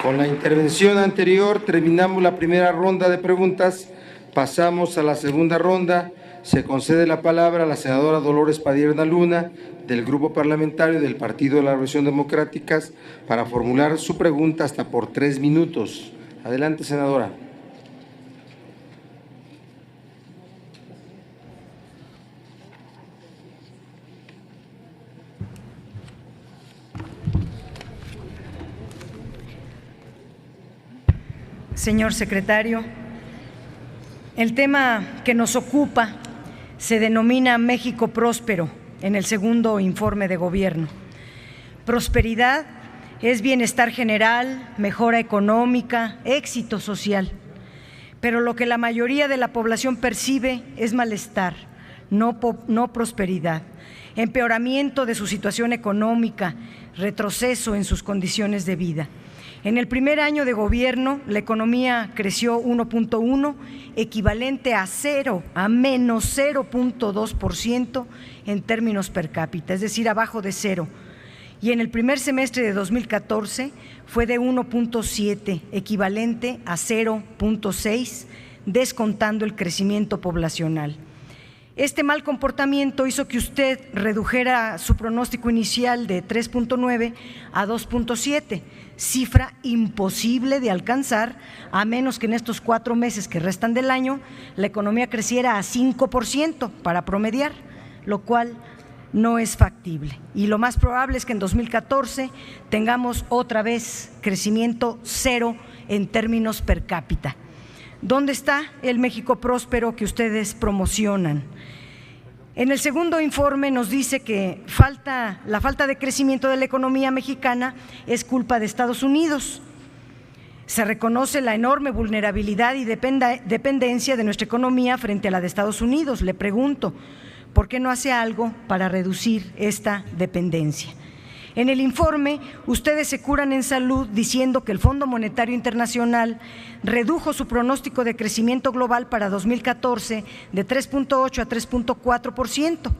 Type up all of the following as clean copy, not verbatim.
Con la intervención anterior terminamos la primera ronda de preguntas, pasamos a la segunda ronda. Se concede la palabra a la senadora Dolores Padierna Luna, del Grupo Parlamentario del Partido de la Revolución Democrática, para formular su pregunta hasta por 3 minutos. Adelante, senadora. Señor secretario, el tema que nos ocupa se denomina México Próspero en el segundo informe de gobierno. Prosperidad es bienestar general, mejora económica, éxito social, pero lo que la mayoría de la población percibe es malestar, no prosperidad, empeoramiento de su situación económica, retroceso en sus condiciones de vida. En el primer año de gobierno, la economía creció 1.1, equivalente a menos 0.2% en términos per cápita, es decir, abajo de cero. Y en el primer semestre de 2014 fue de 1.7, equivalente a 0.6, descontando el crecimiento poblacional. Este mal comportamiento hizo que usted redujera su pronóstico inicial de 3.9 a 2.7, cifra imposible de alcanzar a menos que en estos 4 meses que restan del año la economía creciera a 5% para promediar, lo cual no es factible. Y lo más probable es que en 2014 tengamos otra vez crecimiento cero en términos per cápita. ¿Dónde está el México próspero que ustedes promocionan? En el segundo informe nos dice que la falta de crecimiento de la economía mexicana es culpa de Estados Unidos. Se reconoce la enorme vulnerabilidad y dependencia de nuestra economía frente a la de Estados Unidos. Le pregunto, ¿por qué no hace algo para reducir esta dependencia? En el informe, ustedes se curan en salud diciendo que el Fondo Monetario Internacional redujo su pronóstico de crecimiento global para 2014 de 3.8 a 3.4%,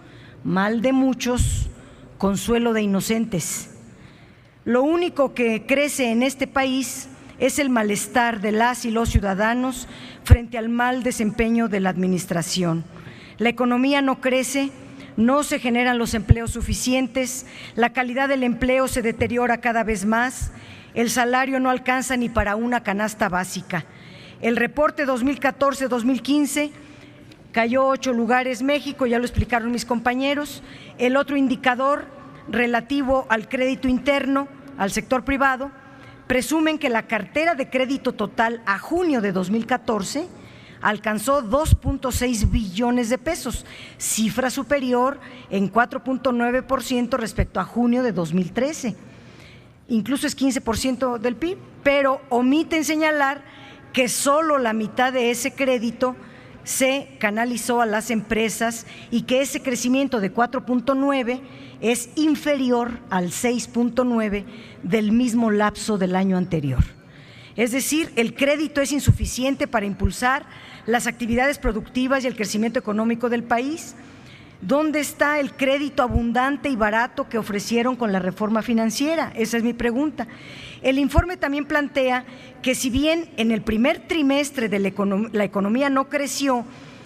mal de muchos, consuelo de inocentes. Lo único que crece en este país es el malestar de las y los ciudadanos frente al mal desempeño de la administración. La economía no crece, no se generan los empleos suficientes, la calidad del empleo se deteriora cada vez más, el salario no alcanza ni para una canasta básica. El reporte 2014-2015 cayó 8 lugares México, ya lo explicaron mis compañeros. El otro indicador relativo al crédito interno, al sector privado, presumen que la cartera de crédito total a junio de 2014 alcanzó 2.6 billones de pesos, cifra superior en 4.9% respecto a junio de 2013. Incluso es 15% del PIB, pero omiten señalar que solo la mitad de ese crédito se canalizó a las empresas y que ese crecimiento de 4.9 es inferior al 6.9 del mismo lapso del año anterior. Es decir, el crédito es insuficiente para impulsar las actividades productivas y el crecimiento económico del país. ¿Dónde está el crédito abundante y barato que ofrecieron con la reforma financiera? Esa es mi pregunta. El informe también plantea que si bien en el primer trimestre de la economía no creció,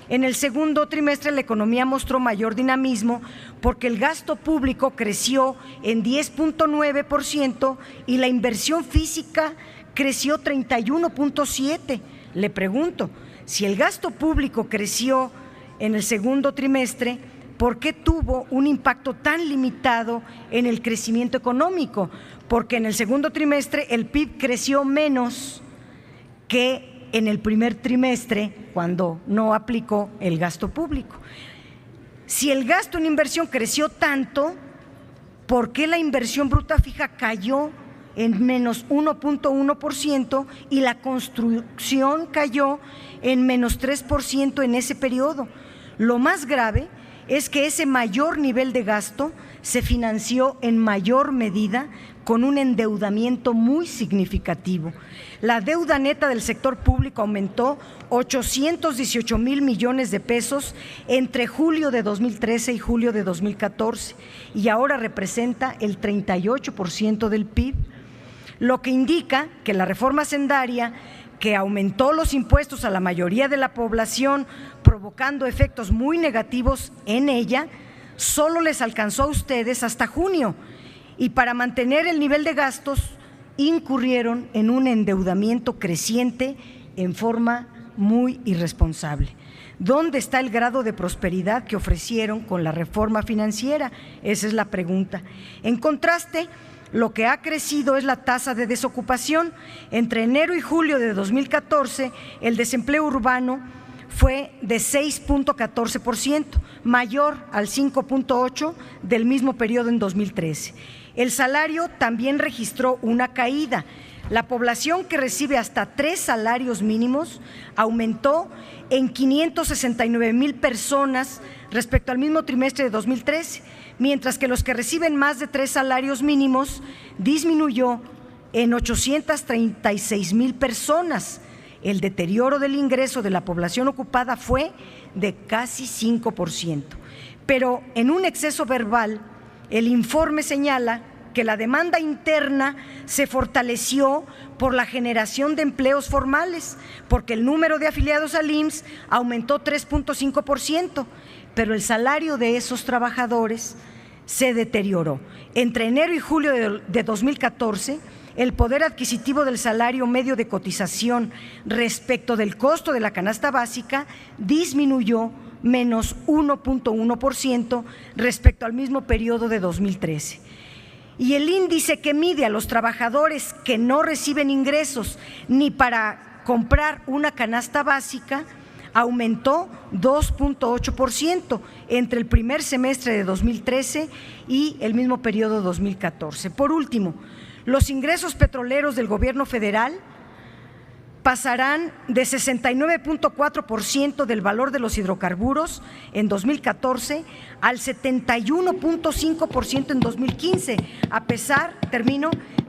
en el segundo trimestre la economía mostró mayor dinamismo porque el gasto público creció en 10.9% y la inversión física creció 31.7%. Le pregunto, si el gasto público creció en el segundo trimestre, ¿por qué tuvo un impacto tan limitado en el crecimiento económico? Porque en el segundo trimestre el PIB creció menos que en el primer trimestre cuando no aplicó el gasto público. Si el gasto en inversión creció tanto, ¿por qué la inversión bruta fija cayó en menos 1.1% y la construcción cayó en menos 3% en ese periodo? Lo más grave es que ese mayor nivel de gasto se financió en mayor medida con un endeudamiento muy significativo. La deuda neta del sector público aumentó 818,000 millones de pesos entre julio de 2013 y julio de 2014 y ahora representa el 38% del PIB. lo que indica que la reforma hacendaria, que aumentó los impuestos a la mayoría de la población, provocando efectos muy negativos en ella, solo les alcanzó a ustedes hasta junio, y para mantener el nivel de gastos incurrieron en un endeudamiento creciente en forma muy irresponsable. ¿Dónde está el grado de prosperidad que ofrecieron con la reforma financiera? Esa es la pregunta. En contraste, lo que ha crecido es la tasa de desocupación. Entre enero y julio de 2014, el desempleo urbano fue de 6.14%, mayor al 5.8% del mismo periodo en 2013. El salario también registró una caída. La población que recibe hasta 3 salarios mínimos aumentó en 569,000 personas respecto al mismo trimestre de 2013, mientras que los que reciben más de 3 salarios mínimos disminuyó en 836,000 personas. El deterioro del ingreso de la población ocupada fue de casi 5%. Pero en un exceso verbal, el informe señala que la demanda interna se fortaleció por la generación de empleos formales, porque el número de afiliados al IMSS aumentó 3.5%, pero el salario de esos trabajadores se deterioró. Entre enero y julio de 2014, el poder adquisitivo del salario medio de cotización respecto del costo de la canasta básica disminuyó menos 1.1% respecto al mismo periodo de 2013. Y el índice que mide a los trabajadores que no reciben ingresos ni para comprar una canasta básica aumentó 2.8% entre el primer semestre de 2013 y el mismo periodo 2014. Por último, los ingresos petroleros del gobierno federal pasarán de 69.4% del valor de los hidrocarburos en 2014 al 71.5% en 2015, a pesar,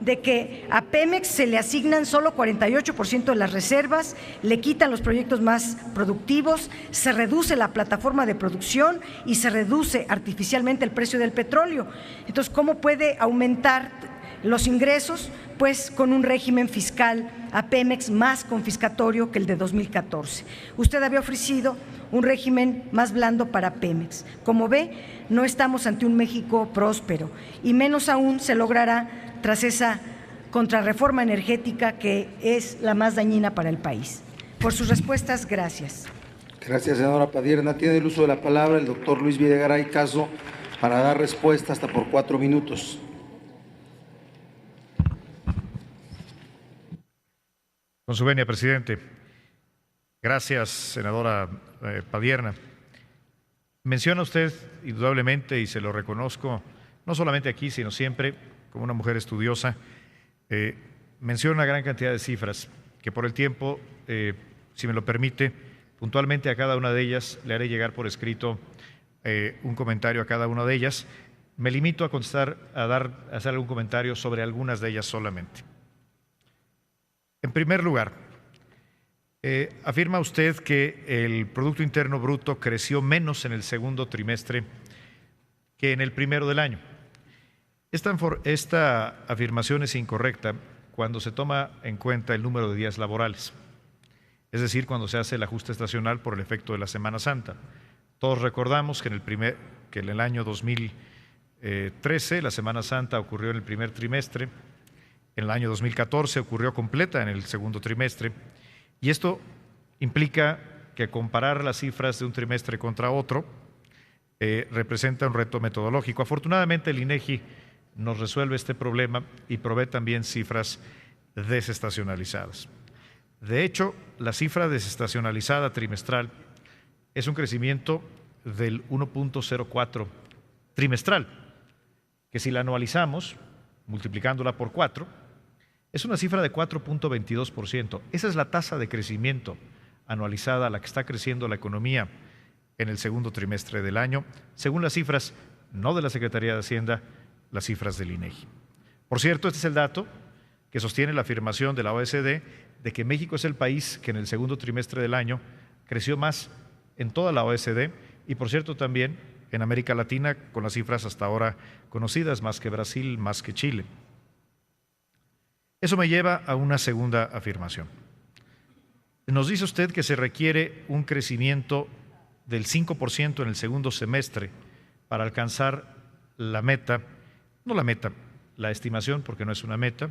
de que a Pemex se le asignan solo 48% de las reservas, le quitan los proyectos más productivos, se reduce la plataforma de producción y se reduce artificialmente el precio del petróleo. Entonces, ¿cómo puede aumentar los ingresos? Pues con un régimen fiscal a Pemex más confiscatorio que el de 2014. Usted había ofrecido un régimen más blando para Pemex. Como ve, no estamos ante un México próspero y menos aún se logrará tras esa contrarreforma energética que es la más dañina para el país. Por sus respuestas, gracias. Gracias, senadora Padierna. Tiene el uso de la palabra el doctor Luis Videgaray Caso para dar respuesta hasta por 4 minutos. Con su venia, presidente. Gracias, senadora Padierna. Menciona usted, indudablemente, y se lo reconozco, no solamente aquí, sino siempre, como una mujer estudiosa, menciona una gran cantidad de cifras que por el tiempo, si me lo permite, puntualmente a cada una de ellas le haré llegar por escrito un comentario a cada una de ellas. Me limito a contestar, a hacer algún comentario sobre algunas de ellas solamente. En primer lugar, afirma usted que el Producto Interno Bruto creció menos en el segundo trimestre que en el primero del año. Esta afirmación es incorrecta cuando se toma en cuenta el número de días laborales, es decir, cuando se hace el ajuste estacional por el efecto de la Semana Santa. Todos recordamos que en el año 2013 la Semana Santa ocurrió en el primer trimestre. En el año 2014 ocurrió completa en el segundo trimestre y esto implica que comparar las cifras de un trimestre contra otro representa un reto metodológico. Afortunadamente el INEGI nos resuelve este problema y provee también cifras desestacionalizadas. De hecho, la cifra desestacionalizada trimestral es un crecimiento del 1.04 trimestral, que si la anualizamos, multiplicándola por 4, es una cifra de 4.22%. Esa es la tasa de crecimiento anualizada a la que está creciendo la economía en el segundo trimestre del año, según las cifras no de la Secretaría de Hacienda, las cifras del INEGI. Por cierto, este es el dato que sostiene la afirmación de la OECD de que México es el país que en el segundo trimestre del año creció más en toda la OECD y, por cierto, también en América Latina, con las cifras hasta ahora conocidas, más que Brasil, más que Chile. Eso me lleva a una segunda afirmación. Nos dice usted que se requiere un crecimiento del 5% en el segundo semestre para alcanzar la meta, no la meta, la estimación, porque no es una meta,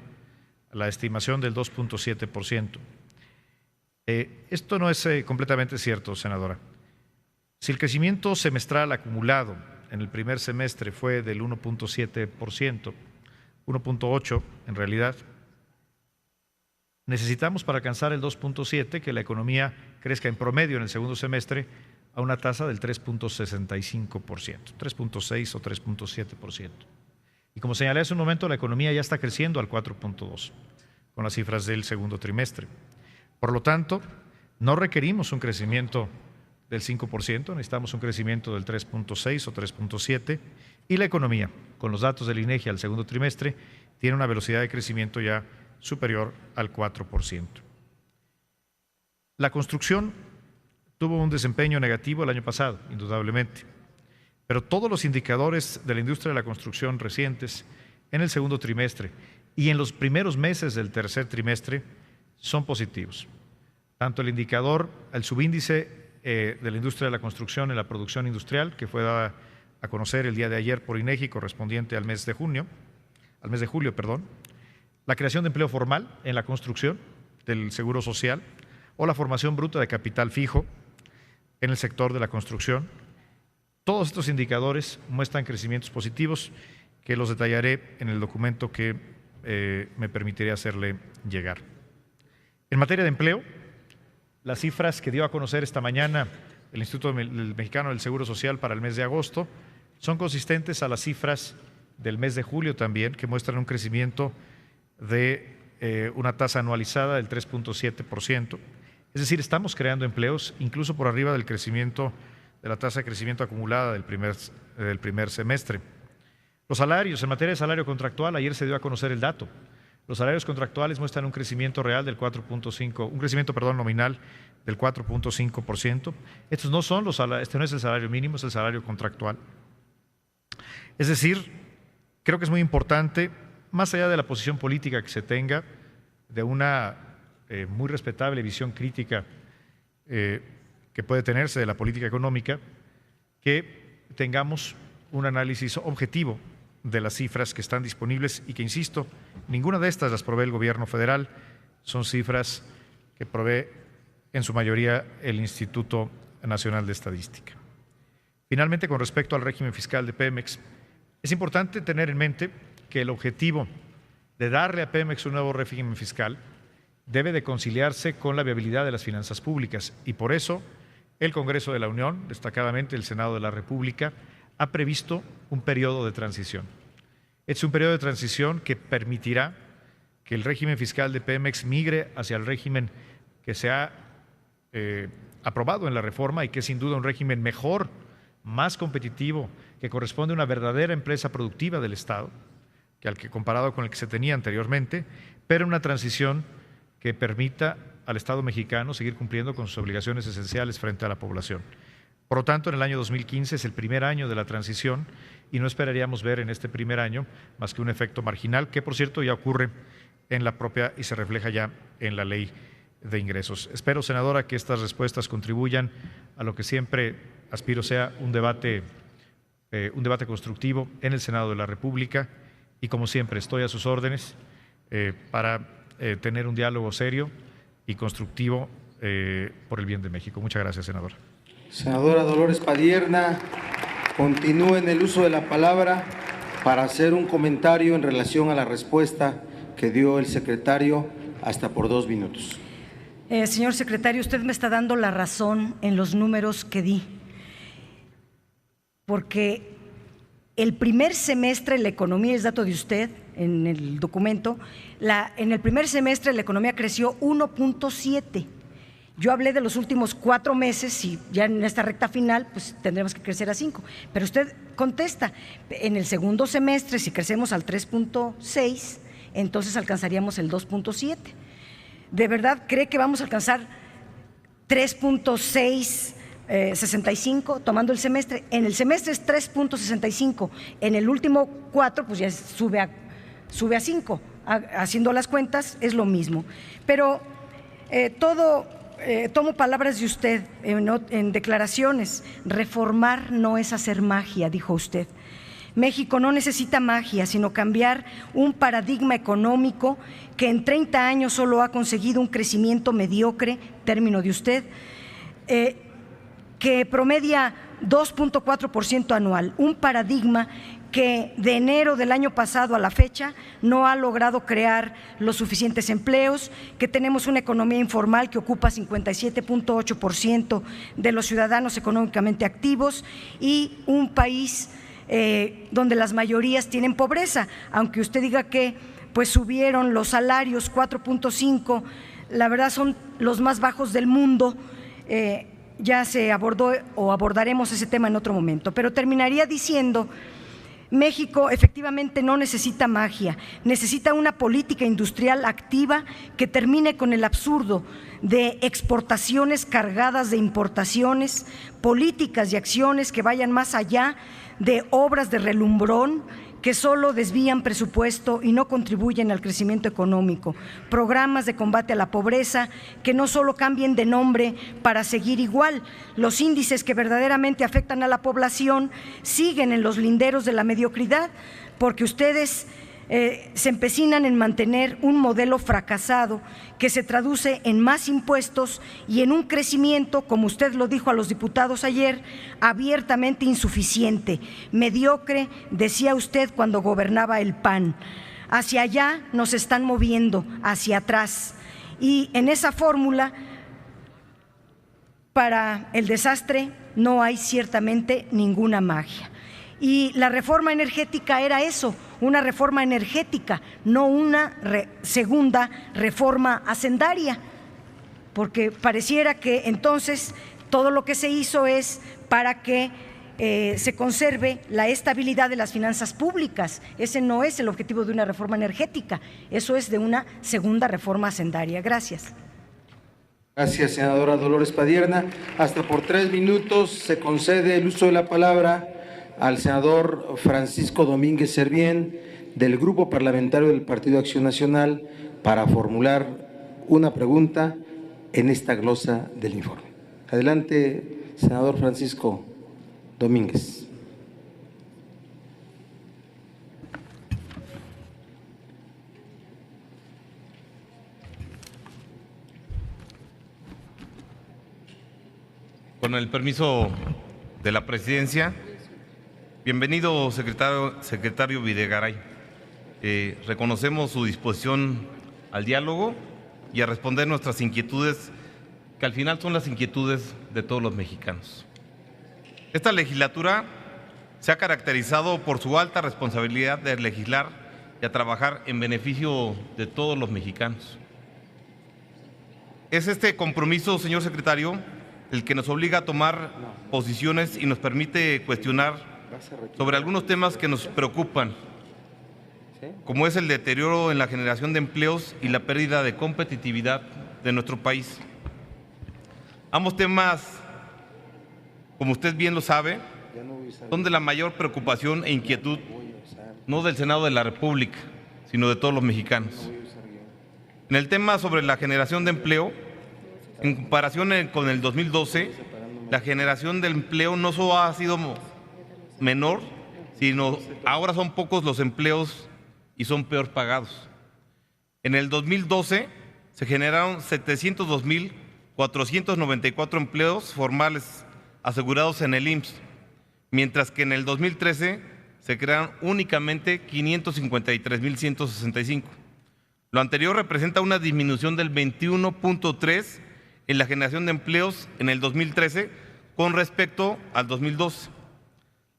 la estimación del 2.7%. Esto no es completamente cierto, senadora. Si el crecimiento semestral acumulado en el primer semestre fue del 1.7%, 1.8% en realidad, necesitamos para alcanzar el 2.7% que la economía crezca en promedio en el segundo semestre a una tasa del 3.65%, 3.6 o 3.7%. Y como señalé hace un momento, la economía ya está creciendo al 4.2% con las cifras del segundo trimestre. Por lo tanto, no requerimos un crecimiento del 5%, necesitamos un crecimiento del 3.6 o 3.7%, y la economía, con los datos del INEGI al segundo trimestre, tiene una velocidad de crecimiento ya superior al 4%. La construcción tuvo un desempeño negativo el año pasado, indudablemente, pero todos los indicadores de la industria de la construcción recientes en el segundo trimestre y en los primeros meses del tercer trimestre son positivos. Tanto el indicador, el subíndice de la industria de la construcción en la producción industrial, que fue dada a conocer el día de ayer por INEGI, correspondiente al mes de julio, la creación de empleo formal en la construcción del Seguro Social o la formación bruta de capital fijo en el sector de la construcción. Todos estos indicadores muestran crecimientos positivos que los detallaré en el documento que me permitiré hacerle llegar. En materia de empleo, las cifras que dio a conocer esta mañana el Instituto Mexicano del Seguro Social para el mes de agosto son consistentes a las cifras del mes de julio también, que muestran un crecimiento de una tasa anualizada del 3.7%. Es decir, estamos creando empleos incluso por arriba del crecimiento, de la tasa de crecimiento acumulada del primer semestre. Los salarios, en materia de salario contractual, ayer se dio a conocer el dato. Los salarios contractuales muestran un crecimiento real del 4.5%, un crecimiento, nominal del 4.5%. Estos no son los salarios, este no es el salario mínimo, es el salario contractual. Es decir, creo que es muy importante, más allá de la posición política que se tenga, de una muy respetable visión crítica que puede tenerse de la política económica, que tengamos un análisis objetivo de las cifras que están disponibles y que, insisto, ninguna de estas las provee el gobierno federal, son cifras que provee en su mayoría el Instituto Nacional de Estadística. Finalmente, con respecto al régimen fiscal de Pemex, es importante tener en mente que el objetivo de darle a Pemex un nuevo régimen fiscal debe de conciliarse con la viabilidad de las finanzas públicas y por eso el Congreso de la Unión, destacadamente el Senado de la República, ha previsto un periodo de transición. Es un periodo de transición que permitirá que el régimen fiscal de Pemex migre hacia el régimen que se ha aprobado en la reforma y que es sin duda un régimen mejor, más competitivo, que corresponde a una verdadera empresa productiva del Estado, comparado con el que se tenía anteriormente, pero una transición que permita al Estado mexicano seguir cumpliendo con sus obligaciones esenciales frente a la población. Por lo tanto, en el año 2015 es el primer año de la transición y no esperaríamos ver en este primer año más que un efecto marginal, que por cierto ya ocurre en la propia y se refleja ya en la ley de ingresos. Espero, senadora, que estas respuestas contribuyan a lo que siempre aspiro sea un debate constructivo en el Senado de la República y, como siempre, estoy a sus órdenes para tener un diálogo serio y constructivo por el bien de México. Muchas gracias, senadora. Senadora Dolores Padierna, continúe en el uso de la palabra para hacer un comentario en relación a la respuesta que dio el secretario, hasta por 2 minutos. Señor secretario, usted me está dando la razón en los números que di, porque el primer semestre la economía, es dato de usted en el documento, en el primer semestre la economía creció 1.7%. Yo hablé de los últimos 4 meses y ya en esta recta final pues tendremos que crecer a 5%. Pero usted contesta, en el segundo semestre si crecemos al 3.6%, entonces alcanzaríamos el 2.7%. ¿De verdad cree que vamos a alcanzar 3.665 tomando el semestre? En el semestre es 3.65, en el último 4 pues ya sube a 5. haciendo las cuentas es lo mismo. Pero tomo palabras de usted en declaraciones. Reformar no es hacer magia, dijo usted. México no necesita magia, sino cambiar un paradigma económico que en 30 años solo ha conseguido un crecimiento mediocre, término de usted, que promedia 2.4% anual, un paradigma que de enero del año pasado a la fecha no ha logrado crear los suficientes empleos, que tenemos una economía informal que ocupa 57.8% de los ciudadanos económicamente activos y un país donde las mayorías tienen pobreza, aunque usted diga que pues subieron los salarios 4.5, la verdad son los más bajos del mundo. Ya se abordó o abordaremos ese tema en otro momento, pero terminaría diciendo: México efectivamente no necesita magia, necesita una política industrial activa que termine con el absurdo de exportaciones cargadas de importaciones, políticas y acciones que vayan más allá de obras de relumbrón que solo desvían presupuesto y no contribuyen al crecimiento económico, programas de combate a la pobreza que no solo cambien de nombre para seguir igual. Los índices que verdaderamente afectan a la población siguen en los linderos de la mediocridad, porque ustedes se empecinan en mantener un modelo fracasado que se traduce en más impuestos y en un crecimiento, como usted lo dijo a los diputados ayer, abiertamente insuficiente, mediocre, decía usted cuando gobernaba el PAN. Hacia allá nos están moviendo, hacia atrás. Y en esa fórmula, para el desastre no hay ciertamente ninguna magia. Y la reforma energética era eso, una reforma energética, no una segunda reforma hacendaria, porque pareciera que entonces todo lo que se hizo es para que se conserve la estabilidad de las finanzas públicas. Ese no es el objetivo de una reforma energética, eso es de una segunda reforma hacendaria. Gracias. Gracias, senadora Dolores Padierna. Hasta por 3 minutos se concede el uso de la palabra al senador Francisco Domínguez Servién, del Grupo Parlamentario del Partido Acción Nacional, para formular una pregunta en esta glosa del informe. Adelante, senador Francisco Domínguez. Con el permiso de la presidencia, bienvenido secretario Videgaray. Reconocemos su disposición al diálogo y a responder nuestras inquietudes, que al final son las inquietudes de todos los mexicanos. Esta legislatura se ha caracterizado por su alta responsabilidad de legislar y a trabajar en beneficio de todos los mexicanos. Es este compromiso, señor secretario, el que nos obliga a tomar posiciones y nos permite cuestionar sobre algunos temas que nos preocupan, como es el deterioro en la generación de empleos y la pérdida de competitividad de nuestro país. Ambos temas, como usted bien lo sabe, son de la mayor preocupación e inquietud, no del Senado de la República, sino de todos los mexicanos. En el tema sobre la generación de empleo, en comparación con el 2012, la generación de empleo no solo ha sido menor, sino ahora son pocos los empleos y son peor pagados. En el 2012 se generaron 702.494 empleos formales asegurados en el IMSS, mientras que en el 2013 se crearon únicamente 553.165. Lo anterior representa una disminución del 21.3% en la generación de empleos en el 2013 con respecto al 2012.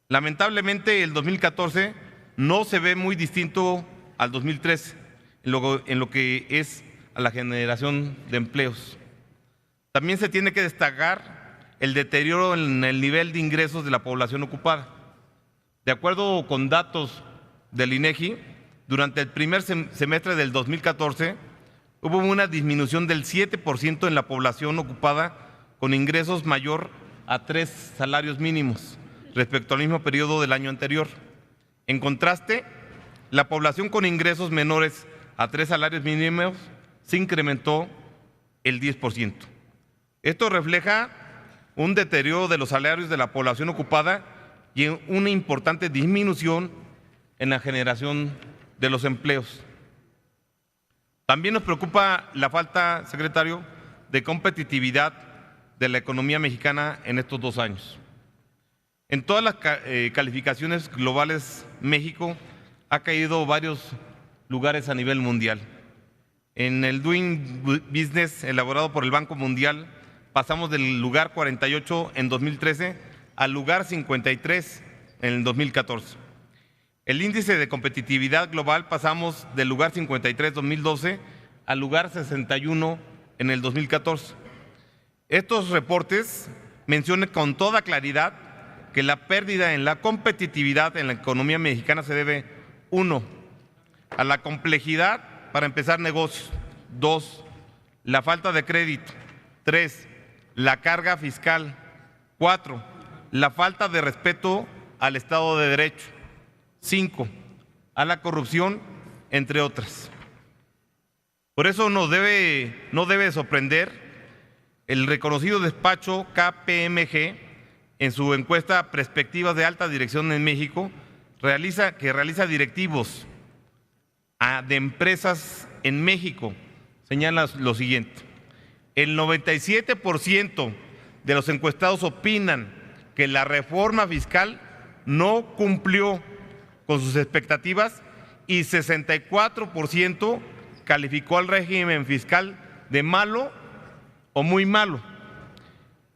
Lamentablemente, el 2014 no se ve muy distinto al 2013 en lo que es a la generación de empleos. También se tiene que destacar el deterioro en el nivel de ingresos de la población ocupada. De acuerdo con datos del INEGI, durante el primer semestre del 2014 hubo una disminución del 7% en la población ocupada con ingresos mayor a 3 salarios mínimos respecto al mismo periodo del año anterior. En contraste, la población con ingresos menores a 3 salarios mínimos se incrementó el 10%. Esto refleja un deterioro de los salarios de la población ocupada y una importante disminución en la generación de los empleos. También nos preocupa la falta, secretario, de competitividad de la economía mexicana en estos 2 años. En todas las calificaciones globales, México ha caído varios lugares a nivel mundial. En el Doing Business elaborado por el Banco Mundial, pasamos del lugar 48 en 2013 al lugar 53 en el 2014. El índice de competitividad global pasamos del lugar 53 en 2012 al lugar 61 en el 2014. Estos reportes mencionan con toda claridad que la pérdida en la competitividad en la economía mexicana se debe, 1, a la complejidad para empezar negocios, 2, la falta de crédito, 3, la carga fiscal, 4, la falta de respeto al Estado de Derecho, 5, a la corrupción, entre otras. Por eso no debe sorprender el reconocido despacho KPMG en su encuesta Perspectivas de Alta Dirección en México, que realiza directivos de empresas en México, señala lo siguiente: el 97% de los encuestados opinan que la reforma fiscal no cumplió con sus expectativas y 64% calificó al régimen fiscal de malo o muy malo.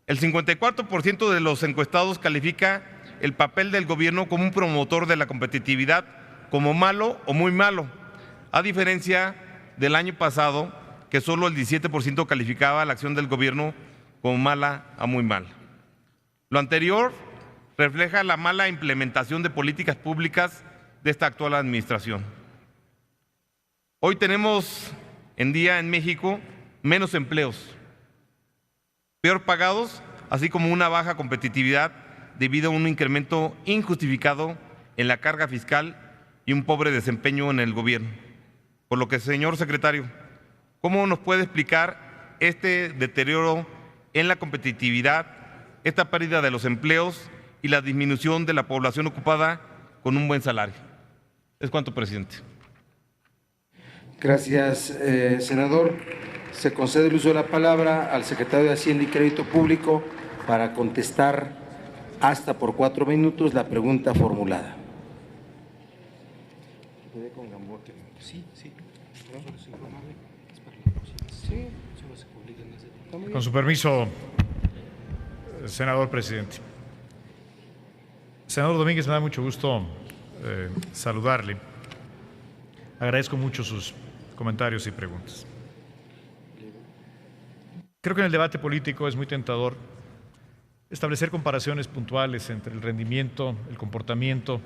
El 54% de los encuestados califica el papel del gobierno como un promotor de la competitividad como malo o muy malo, a diferencia del año pasado, que solo el 17% calificaba la acción del gobierno como mala a muy mala. Lo anterior refleja la mala implementación de políticas públicas de esta actual administración. Hoy tenemos en día en México menos empleos, peor pagados, así como una baja competitividad debido a un incremento injustificado en la carga fiscal y un pobre desempeño en el gobierno. Por lo que, señor secretario, ¿cómo nos puede explicar este deterioro en la competitividad, esta pérdida de los empleos y la disminución de la población ocupada con un buen salario? Es cuanto, presidente. Gracias, senador. Se concede el uso de la palabra al secretario de Hacienda y Crédito Público para contestar hasta por 4 minutos la pregunta formulada. Con su permiso, senador presidente. Senador Domínguez, me da mucho gusto saludarle. Agradezco mucho sus comentarios y preguntas. Creo que en el debate político es muy tentador establecer comparaciones puntuales entre el rendimiento, el comportamiento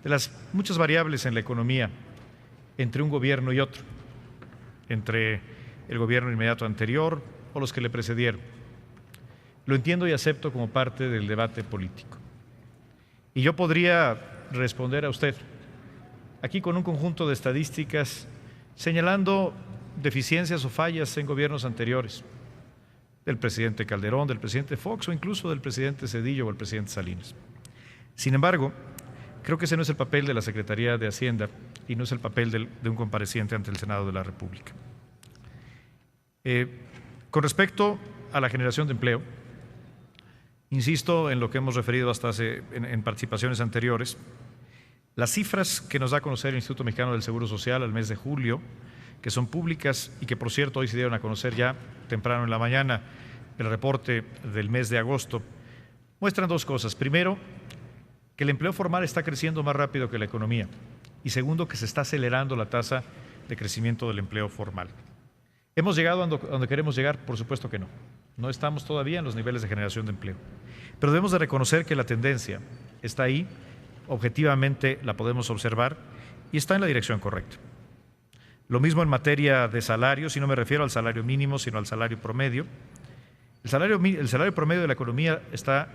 de las muchas variables en la economía entre un gobierno y otro, entre el gobierno inmediato anterior o los que le precedieron. Lo entiendo y acepto como parte del debate político. Y yo podría responder a usted aquí con un conjunto de estadísticas señalando deficiencias o fallas en gobiernos anteriores, del presidente Calderón, del presidente Fox o incluso del presidente Zedillo o el presidente Salinas. Sin embargo, creo que ese no es el papel de la Secretaría de Hacienda y no es el papel de un compareciente ante el Senado de la República. Con respecto a la generación de empleo, insisto en lo que hemos referido hasta en participaciones anteriores. Las cifras que nos da a conocer el Instituto Mexicano del Seguro Social al mes de julio, que son públicas y que, por cierto, hoy se dieron a conocer ya temprano en la mañana, el reporte del mes de agosto, muestran 2 cosas. Primero, que el empleo formal está creciendo más rápido que la economía. Y segundo, que se está acelerando la tasa de crecimiento del empleo formal. ¿Hemos llegado a donde queremos llegar? Por supuesto que no. No estamos todavía en los niveles de generación de empleo. Pero debemos de reconocer que la tendencia está ahí, objetivamente la podemos observar y está en la dirección correcta. Lo mismo en materia de salarios, y no me refiero al salario mínimo, sino al salario promedio. El salario promedio de la economía está,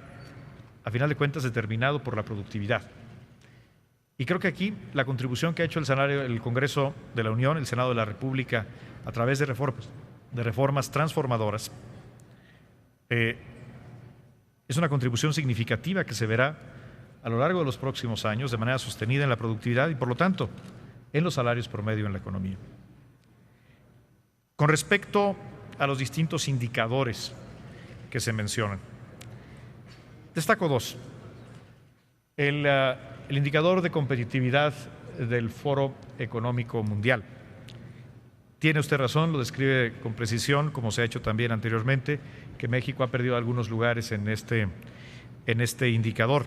a final de cuentas, determinado por la productividad. Y creo que aquí la contribución que ha hecho el Congreso de la Unión, el Senado de la República, a través de reformas transformadoras, es una contribución significativa que se verá a lo largo de los próximos años de manera sostenida en la productividad y, por lo tanto, en los salarios promedio en la economía. Con respecto a los distintos indicadores que se mencionan, destaco dos. El indicador de competitividad del Foro Económico Mundial. Tiene usted razón, lo describe con precisión, como se ha hecho también anteriormente, que México ha perdido algunos lugares en este indicador.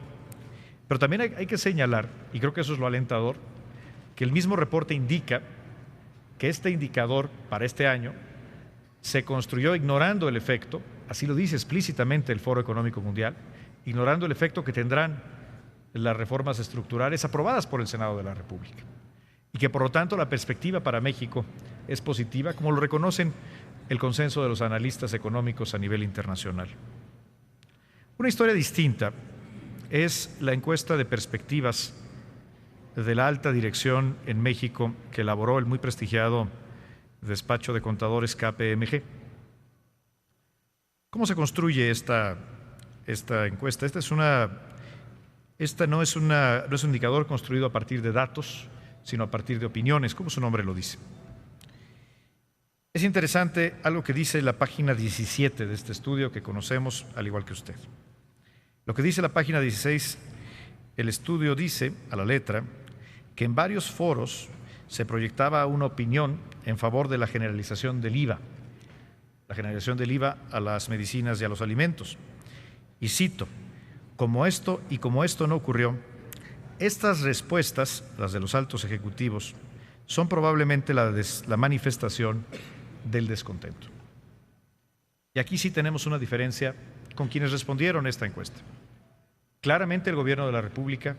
Pero también hay que señalar, y creo que eso es lo alentador, que el mismo reporte indica que este indicador para este año se construyó ignorando el efecto, así lo dice explícitamente el Foro Económico Mundial, ignorando el efecto que tendrán las reformas estructurales aprobadas por el Senado de la República, y que por lo tanto la perspectiva para México es positiva, como lo reconocen el consenso de los analistas económicos a nivel internacional. Una historia distinta es la encuesta de perspectivas de la alta dirección en México que elaboró el muy prestigiado despacho de contadores KPMG. ¿Cómo se construye esta encuesta? Este no es un indicador construido a partir de datos, sino a partir de opiniones, como su nombre lo dice. Es interesante algo que dice la página 17 de este estudio que conocemos al igual que usted. Lo que dice la página 16, el estudio dice a la letra que en varios foros se proyectaba una opinión en favor de la generalización del IVA, a las medicinas y a los alimentos. Y cito, como esto no ocurrió, estas respuestas, las de los altos ejecutivos, son probablemente la manifestación del descontento. Y aquí sí tenemos una diferencia con quienes respondieron esta encuesta. Claramente el Gobierno de la República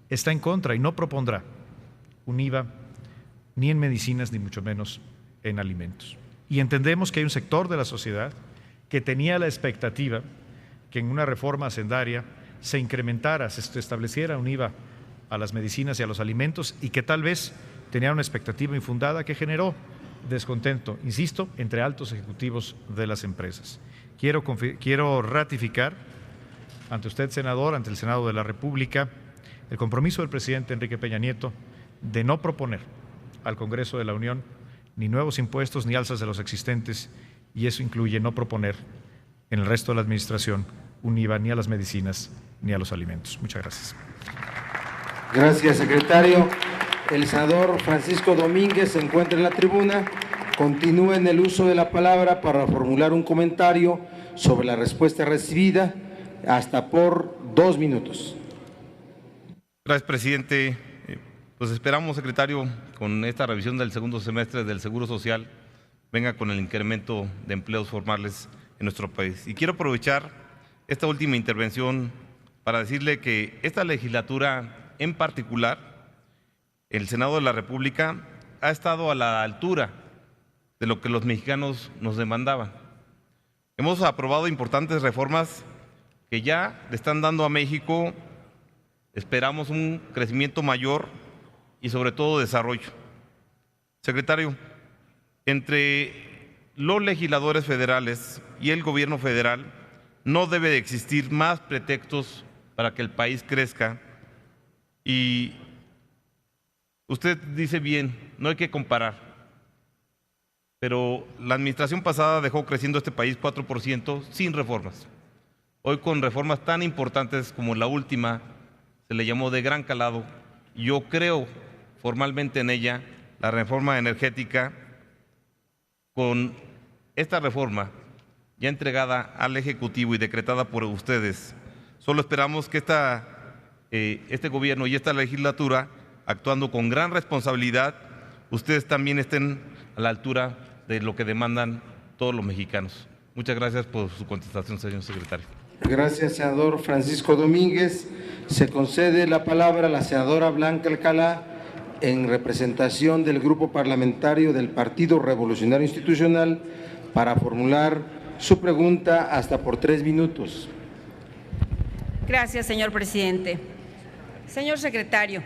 está en contra y no propondrá un IVA ni en medicinas ni mucho menos en alimentos. Y entendemos que hay un sector de la sociedad que tenía la expectativa que en una reforma hacendaria se incrementara, se estableciera un IVA a las medicinas y a los alimentos y que tal vez tenía una expectativa infundada que generó descontento, insisto, entre altos ejecutivos de las empresas. Quiero ratificar ante usted, senador, ante el Senado de la República, el compromiso del presidente Enrique Peña Nieto de no proponer al Congreso de la Unión ni nuevos impuestos ni alzas de los existentes, y eso incluye no proponer en el resto de la administración un IVA ni a las medicinas ni a los alimentos. Muchas gracias. Gracias, secretario. El senador Francisco Domínguez se encuentra en la tribuna. Continúa en el uso de la palabra para formular un comentario sobre la respuesta recibida, hasta por 2 minutos. Gracias, presidente. Pues esperamos, secretario, con esta revisión del segundo semestre del Seguro Social, venga con el incremento de empleos formales en nuestro país. Y quiero aprovechar esta última intervención para decirle que esta legislatura en particular, el Senado de la República, ha estado a la altura de lo que los mexicanos nos demandaban. Hemos aprobado importantes reformas que ya le están dando a México, esperamos, un crecimiento mayor y sobre todo desarrollo. Secretario, entre los legisladores federales y el gobierno federal no debe de existir más pretextos para que el país crezca. Y usted dice bien, no hay que comparar, pero la administración pasada dejó creciendo este país 4% sin reformas. Hoy, con reformas tan importantes como la última, se le llamó de gran calado, yo creo formalmente en ella, la reforma energética. Con esta reforma ya entregada al Ejecutivo y decretada por ustedes, solo esperamos que este gobierno y esta legislatura, actuando con gran responsabilidad, ustedes también estén a la altura de lo que demandan todos los mexicanos. Muchas gracias por su contestación, señor secretario. Gracias, senador Francisco Domínguez. Se concede la palabra a la senadora Blanca Alcalá, en representación del Grupo Parlamentario del Partido Revolucionario Institucional, para formular su pregunta hasta por 3 minutos. Gracias, señor presidente. Señor secretario,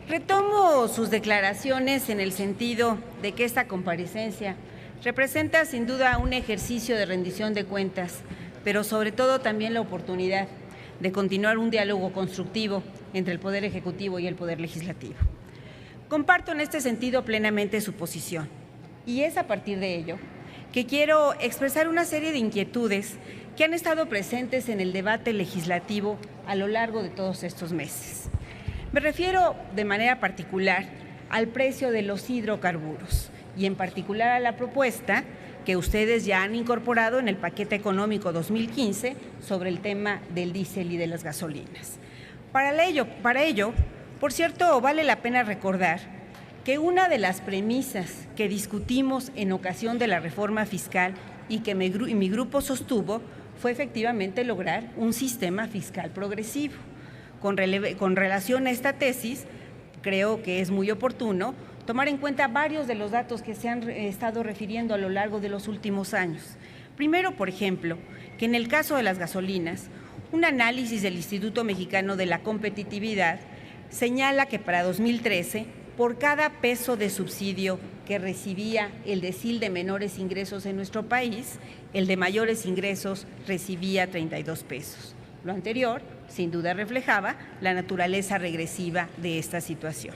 Retomo sus declaraciones en el sentido de que esta comparecencia representa sin duda un ejercicio de rendición de cuentas, pero sobre todo también la oportunidad de continuar un diálogo constructivo entre el Poder Ejecutivo y el Poder Legislativo. Comparto en este sentido plenamente su posición y es a partir de ello que quiero expresar una serie de inquietudes que han estado presentes en el debate legislativo a lo largo de todos estos meses. Me refiero de manera particular al precio de los hidrocarburos y en particular a la propuesta que ustedes ya han incorporado en el paquete económico 2015 sobre el tema del diésel y de las gasolinas. Para ello, por cierto, vale la pena recordar que una de las premisas que discutimos en ocasión de la reforma fiscal y que mi grupo sostuvo fue efectivamente lograr un sistema fiscal progresivo. Con relación a esta tesis, creo que es muy oportuno tomar en cuenta varios de los datos que se han estado refiriendo a lo largo de los últimos años. Primero, por ejemplo, que en el caso de las gasolinas, un análisis del Instituto Mexicano de la Competitividad señala que para 2013, por cada peso de subsidio que recibía el decil de menores ingresos en nuestro país, el de mayores ingresos recibía 32 pesos. Lo anterior, sin duda, reflejaba la naturaleza regresiva de esta situación.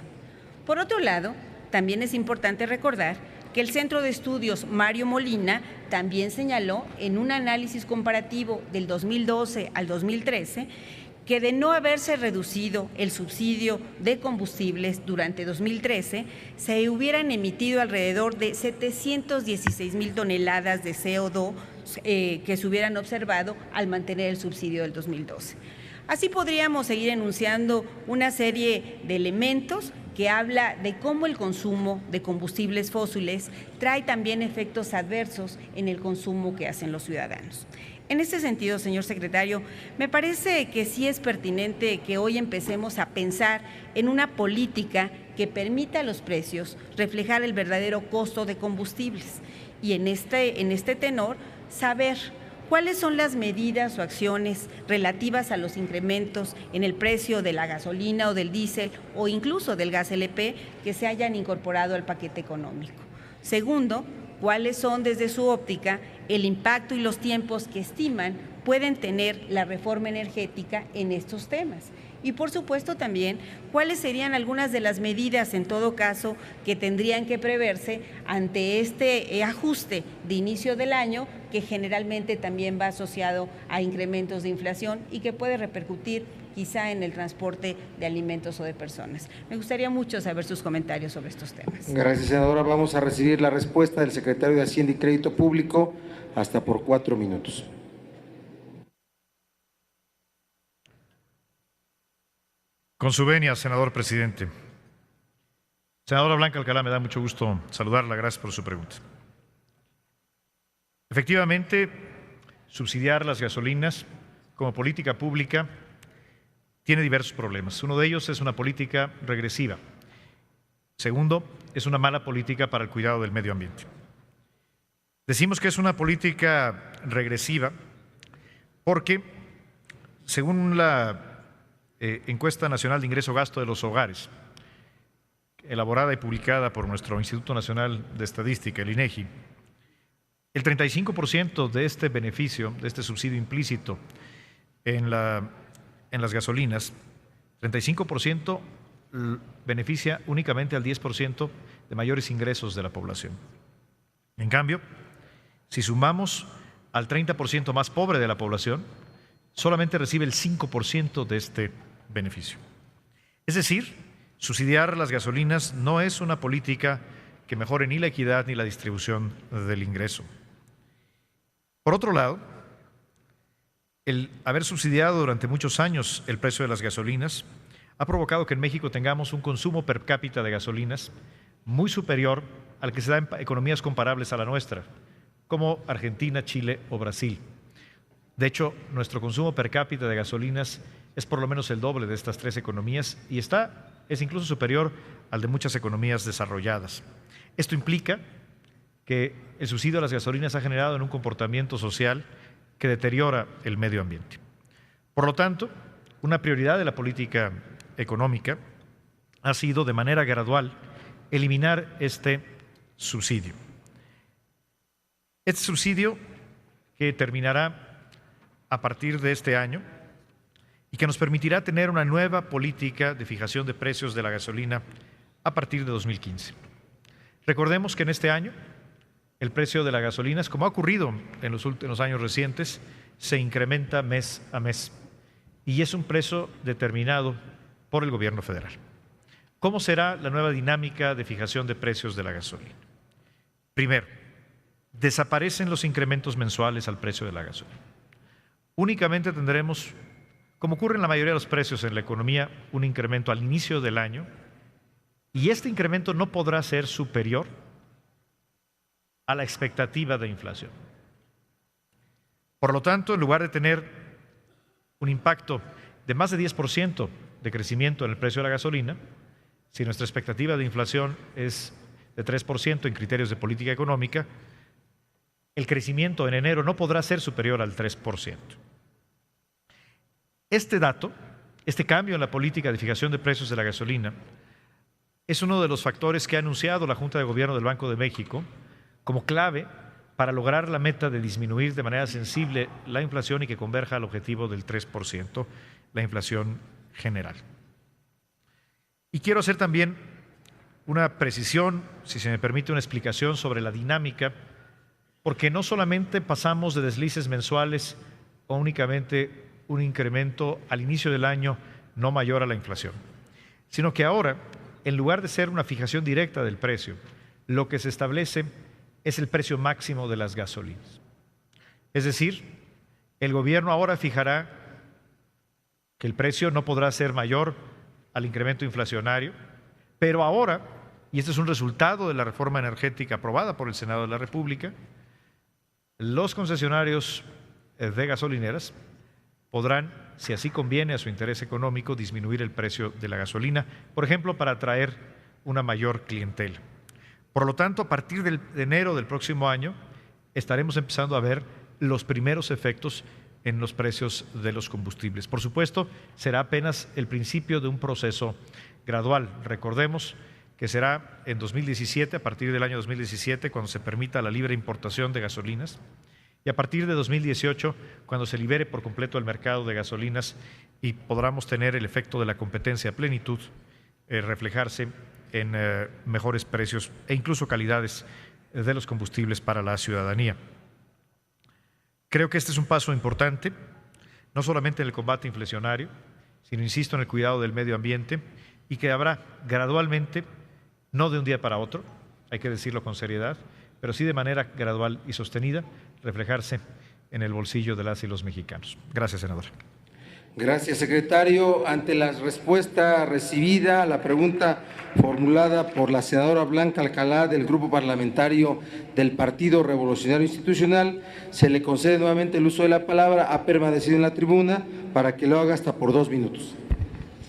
Por otro lado, también es importante recordar que el Centro de Estudios Mario Molina también señaló en un análisis comparativo del 2012 al 2013 que de no haberse reducido el subsidio de combustibles durante 2013, se hubieran emitido alrededor de 716,000 toneladas de CO2 que se hubieran observado al mantener el subsidio del 2012. Así podríamos seguir enunciando una serie de elementos que habla de cómo el consumo de combustibles fósiles trae también efectos adversos en el consumo que hacen los ciudadanos. En este sentido, señor secretario, me parece que sí es pertinente que hoy empecemos a pensar en una política que permita a los precios reflejar el verdadero costo de combustibles y en este tenor saber cuáles son las medidas o acciones relativas a los incrementos en el precio de la gasolina o del diésel o incluso del gas LP que se hayan incorporado al paquete económico. Segundo, cuáles son desde su óptica el impacto y los tiempos que estiman pueden tener la reforma energética en estos temas. Y por supuesto también cuáles serían algunas de las medidas en todo caso que tendrían que preverse ante este ajuste de inicio del año que generalmente también va asociado a incrementos de inflación y que puede repercutir quizá en el transporte de alimentos o de personas. Me gustaría mucho saber sus comentarios sobre estos temas. Gracias, senadora. Vamos a recibir la respuesta del secretario de Hacienda y Crédito Público hasta por 4 minutos. Con su venia, senador presidente. Senadora Blanca Alcalá, me da mucho gusto saludarla. Gracias por su pregunta. Efectivamente, subsidiar las gasolinas como política pública tiene diversos problemas. Uno de ellos es una política regresiva. Segundo, es una mala política para el cuidado del medio ambiente. Decimos que es una política regresiva porque, según la Encuesta Nacional de Ingreso-Gasto de los Hogares, elaborada y publicada por nuestro Instituto Nacional de Estadística, el INEGI, el 35% de este beneficio, de este subsidio implícito en las gasolinas, 35% beneficia únicamente al 10% de mayores ingresos de la población. En cambio, si sumamos al 30% más pobre de la población, solamente recibe el 5% de este beneficio. Es decir, subsidiar las gasolinas no es una política que mejore ni la equidad ni la distribución del ingreso. Por otro lado, el haber subsidiado durante muchos años el precio de las gasolinas ha provocado que en México tengamos un consumo per cápita de gasolinas muy superior al que se da en economías comparables a la nuestra, como Argentina, Chile o Brasil. De hecho, nuestro consumo per cápita de gasolinas es por lo menos el doble de estas tres economías y es incluso superior al de muchas economías desarrolladas. Esto implica que el subsidio a las gasolinas ha generado en un comportamiento social que deteriora el medio ambiente. Por lo tanto, una prioridad de la política económica ha sido de manera gradual eliminar este subsidio. Este subsidio que terminará a partir de este año y que nos permitirá tener una nueva política de fijación de precios de la gasolina a partir de 2015. Recordemos que en este año el precio de la gasolina, como ha ocurrido en los últimos años recientes, se incrementa mes a mes y es un precio determinado por el gobierno federal. ¿Cómo será la nueva dinámica de fijación de precios de la gasolina? Primero, desaparecen los incrementos mensuales al precio de la gasolina. Únicamente tendremos, como ocurre en la mayoría de los precios en la economía, un incremento al inicio del año, y este incremento no podrá ser superior a la expectativa de inflación. Por lo tanto, en lugar de tener un impacto de más de 10% de crecimiento en el precio de la gasolina, si nuestra expectativa de inflación es de 3% en criterios de política económica, el crecimiento en enero no podrá ser superior al 3%. Este dato, este cambio en la política de fijación de precios de la gasolina, es uno de los factores que ha anunciado la Junta de Gobierno del Banco de México como clave para lograr la meta de disminuir de manera sensible la inflación y que converja al objetivo del 3%, la inflación general. Y quiero hacer también una precisión, si se me permite una explicación sobre la dinámica, porque no solamente pasamos de deslices mensuales a únicamente un incremento al inicio del año no mayor a la inflación, sino que ahora, en lugar de ser una fijación directa del precio, lo que se establece es el precio máximo de las gasolinas. Es decir, el gobierno ahora fijará que el precio no podrá ser mayor al incremento inflacionario, pero ahora, y este es un resultado de la reforma energética aprobada por el Senado de la República, los concesionarios de gasolineras podrán, si así conviene a su interés económico, disminuir el precio de la gasolina, por ejemplo, para atraer una mayor clientela. Por lo tanto, a partir de enero del próximo año, estaremos empezando a ver los primeros efectos en los precios de los combustibles. Por supuesto, será apenas el principio de un proceso gradual. Recordemos que será en 2017, a partir del año 2017, cuando se permita la libre importación de gasolinas, y a partir de 2018, cuando se libere por completo el mercado de gasolinas y podamos tener el efecto de la competencia a plenitud, reflejarse en mejores precios e incluso calidades de los combustibles para la ciudadanía. Creo que este es un paso importante, no solamente en el combate inflacionario, sino, insisto, en el cuidado del medio ambiente, y que habrá gradualmente, no de un día para otro, hay que decirlo con seriedad, pero sí de manera gradual y sostenida, reflejarse en el bolsillo de las y los mexicanos. Gracias, senadora. Gracias, secretario. Ante la respuesta recibida a la pregunta formulada por la senadora Blanca Alcalá del Grupo Parlamentario del Partido Revolucionario Institucional, se le concede nuevamente el uso de la palabra. Ha permanecido en la tribuna para que lo haga hasta por 2 minutos.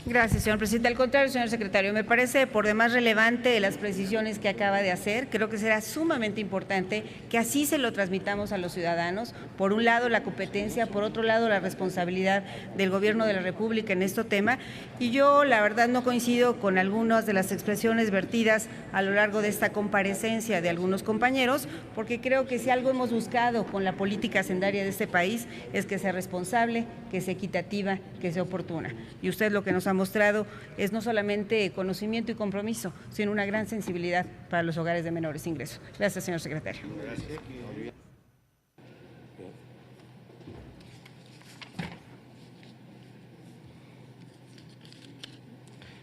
Gracias, señor presidente. Al contrario, señor secretario, me parece por demás relevante las precisiones que acaba de hacer. Creo que será sumamente importante que así se lo transmitamos a los ciudadanos. Por un lado, la competencia, por otro lado, la responsabilidad del Gobierno de la República en este tema. Y yo, la verdad, no coincido con algunas de las expresiones vertidas a lo largo de esta comparecencia de algunos compañeros, porque creo que si algo hemos buscado con la política hacendaria de este país es que sea responsable, que sea equitativa, que sea oportuna. Y usted lo que nos ha mostrado es no solamente conocimiento y compromiso, sino una gran sensibilidad para los hogares de menores ingresos. Gracias, señor secretario. Gracias.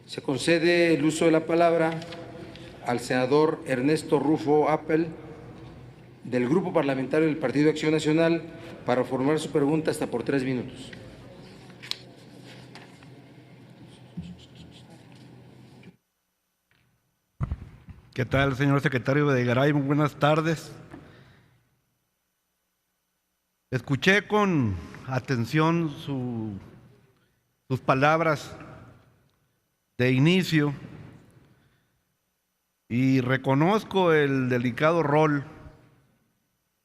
Se concede el uso de la palabra al senador Ernesto Rufo Appel, del Grupo Parlamentario del Partido de Acción Nacional, para formular su pregunta hasta por 3 minutos. ¿Qué tal, señor secretario Videgaray? Muy buenas tardes. Escuché con atención sus palabras de inicio y reconozco el delicado rol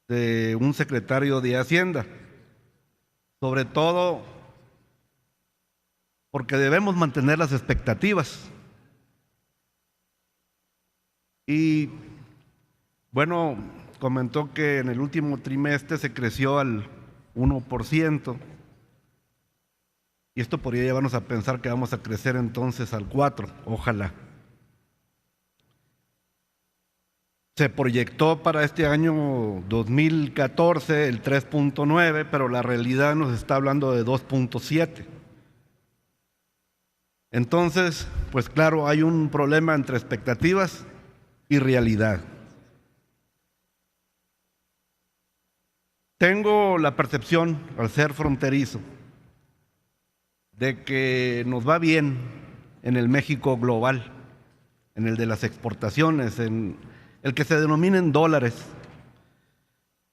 de un secretario de Hacienda, sobre todo porque debemos mantener las expectativas Y bueno, comentó que en el último trimestre se creció al 1%, y esto podría llevarnos a pensar que vamos a crecer entonces al 4%, ojalá. Se proyectó para este año 2014 el 3.9, pero la realidad nos está hablando de 2.7. Entonces, pues claro, hay un problema entre expectativas y realidad. Tengo la percepción, al ser fronterizo, de que nos va bien en el México global, en el de las exportaciones, en el que se denomina en dólares,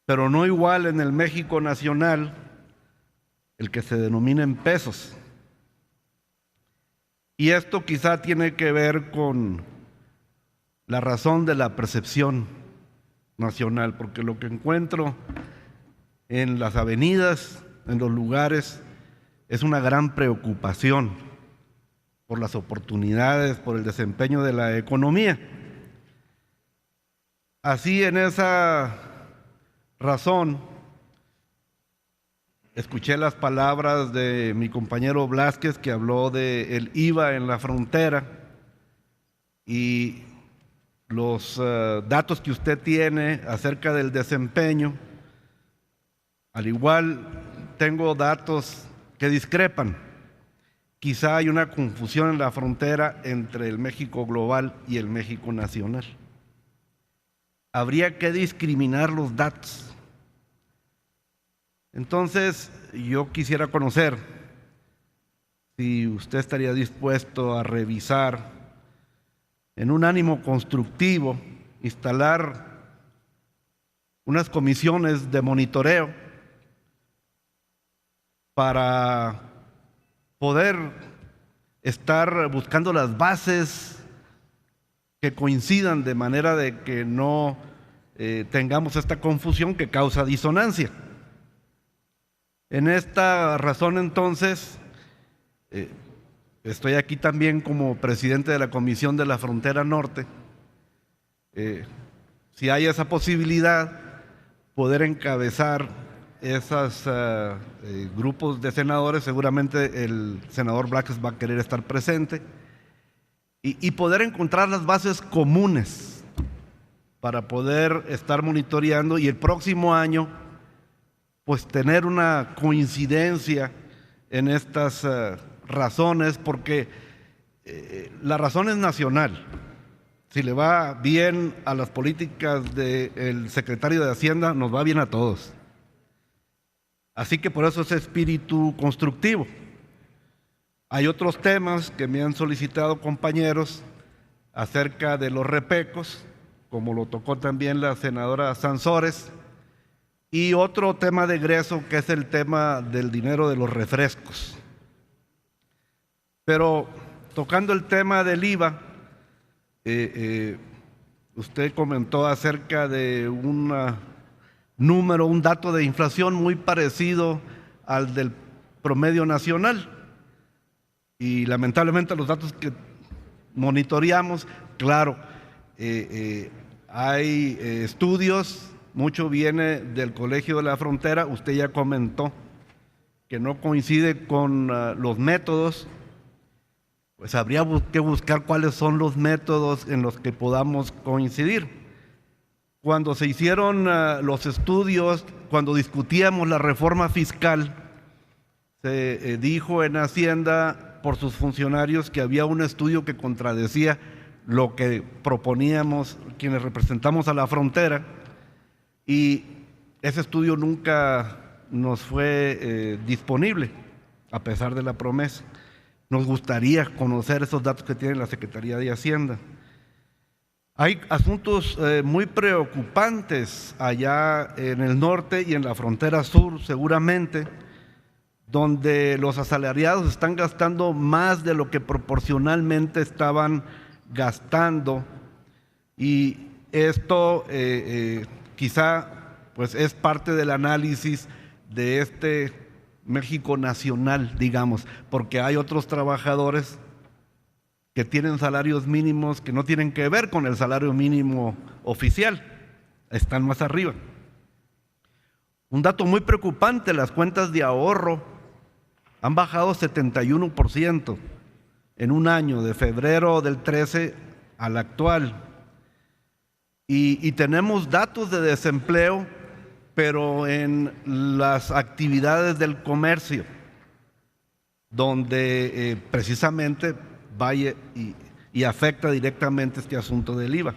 pero no igual en el México nacional, el que se denomina en pesos. Y esto quizá tiene que ver con la razón de la percepción nacional, porque lo que encuentro en las avenidas, en los lugares, es una gran preocupación por las oportunidades, por el desempeño de la economía. Así, en esa razón, escuché las palabras de mi compañero Blázquez, que habló del IVA en la frontera, y los datos que usted tiene acerca del desempeño. Al igual, tengo datos que discrepan. Quizá hay una confusión en la frontera entre el México global y el México nacional. Habría que discriminar los datos. Entonces, yo quisiera conocer si usted estaría dispuesto a revisar en un ánimo constructivo, instalar unas comisiones de monitoreo para poder estar buscando las bases que coincidan, de manera de que no tengamos esta confusión que causa disonancia. En esta razón, entonces, estoy aquí también como presidente de la Comisión de la Frontera Norte. Si hay esa posibilidad, poder encabezar esos grupos de senadores, seguramente el senador Blázquez va a querer estar presente, y poder encontrar las bases comunes para poder estar monitoreando, y el próximo año pues tener una coincidencia en estas razones, porque la razón es nacional. Si le va bien a las políticas del secretario de Hacienda, nos va bien a todos. Así que por eso ese espíritu constructivo. Hay otros temas que me han solicitado compañeros acerca de los repecos, como lo tocó también la senadora Sansores, y otro tema de egreso que es el tema del dinero de los refrescos. Pero tocando el tema del IVA, usted comentó acerca de un dato de inflación muy parecido al del promedio nacional. Y lamentablemente los datos que monitoreamos, claro, hay estudios, mucho viene del Colegio de la Frontera, usted ya comentó que no coincide con los métodos, pues habría que buscar cuáles son los métodos en los que podamos coincidir. Cuando se hicieron los estudios, cuando discutíamos la reforma fiscal, se dijo en Hacienda por sus funcionarios que había un estudio que contradecía lo que proponíamos quienes representamos a la frontera, y ese estudio nunca nos fue disponible, a pesar de la promesa. Nos gustaría conocer esos datos que tiene la Secretaría de Hacienda. Hay asuntos muy preocupantes allá en el norte y en la frontera sur, seguramente, donde los asalariados están gastando más de lo que proporcionalmente estaban gastando, y esto quizá pues es parte del análisis de este México nacional, digamos, porque hay otros trabajadores que tienen salarios mínimos que no tienen que ver con el salario mínimo oficial, están más arriba. Un dato muy preocupante, las cuentas de ahorro han bajado 71% en un año, de febrero del 13 al actual. Y tenemos datos de desempleo, pero en las actividades del comercio, donde precisamente vaya y afecta directamente este asunto del IVA.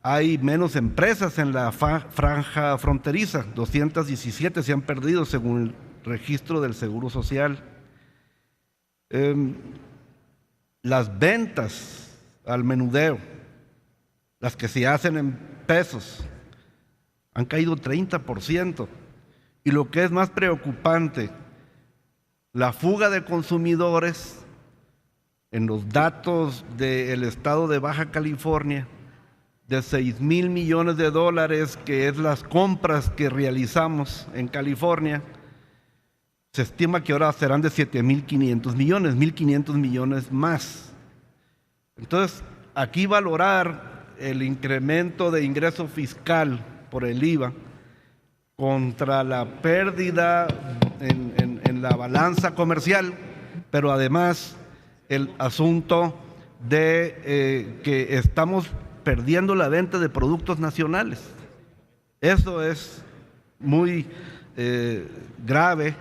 Hay menos empresas en la franja fronteriza, 217 se han perdido según el registro del Seguro Social. Las ventas al menudeo, las que se hacen en pesos, han caído 30%. Y lo que es más preocupante, la fuga de consumidores en los datos del estado de Baja California, de 6,000 millones de dólares, que es las compras que realizamos en California, se estima que ahora serán de 7,500 millones, 1,500 millones más. Entonces, aquí valorar el incremento de ingreso fiscal por el IVA contra la pérdida en la balanza comercial, pero además el asunto de que estamos perdiendo la venta de productos nacionales. Eso es muy grave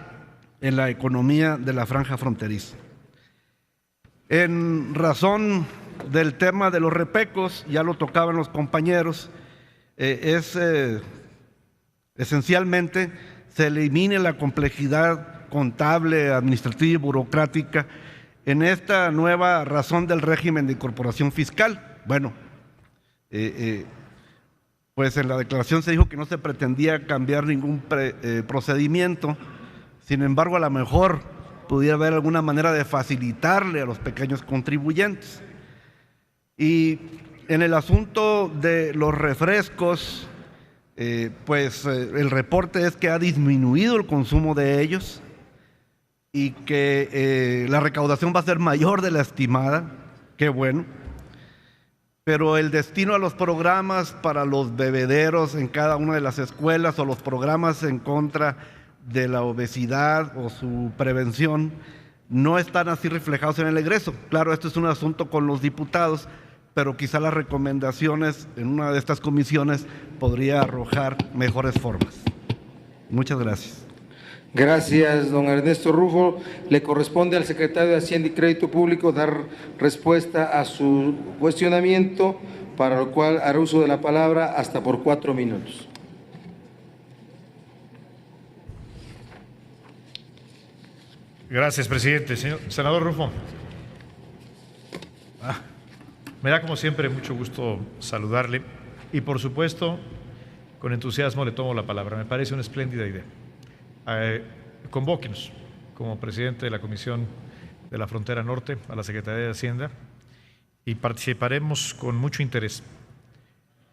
en la economía de la franja fronteriza. En razón del tema de los repecos, ya lo tocaban los compañeros, esencialmente se elimine la complejidad contable, administrativa y burocrática en esta nueva razón del régimen de incorporación fiscal. Bueno, pues en la declaración se dijo que no se pretendía cambiar ningún procedimiento. Sin embargo, a lo mejor pudiera haber alguna manera de facilitarle a los pequeños contribuyentes. Y en el asunto de los refrescos, el reporte es que ha disminuido el consumo de ellos y que la recaudación va a ser mayor de la estimada. Qué bueno. Pero el destino a los programas para los bebederos en cada una de las escuelas, o los programas en contra de la obesidad o su prevención, no están así reflejados en el egreso. Claro, esto es un asunto con los diputados, pero quizá las recomendaciones en una de estas comisiones podría arrojar mejores formas. Muchas gracias. Gracias, don Ernesto Rufo. Le corresponde al secretario de Hacienda y Crédito Público dar respuesta a su cuestionamiento, para lo cual hará uso de la palabra hasta por 4 minutos. Gracias, presidente. Senador Rufo, me da como siempre mucho gusto saludarle y, por supuesto, con entusiasmo le tomo la palabra. Me parece una espléndida idea. Convóquenos como presidente de la Comisión de la Frontera Norte a la Secretaría de Hacienda y participaremos con mucho interés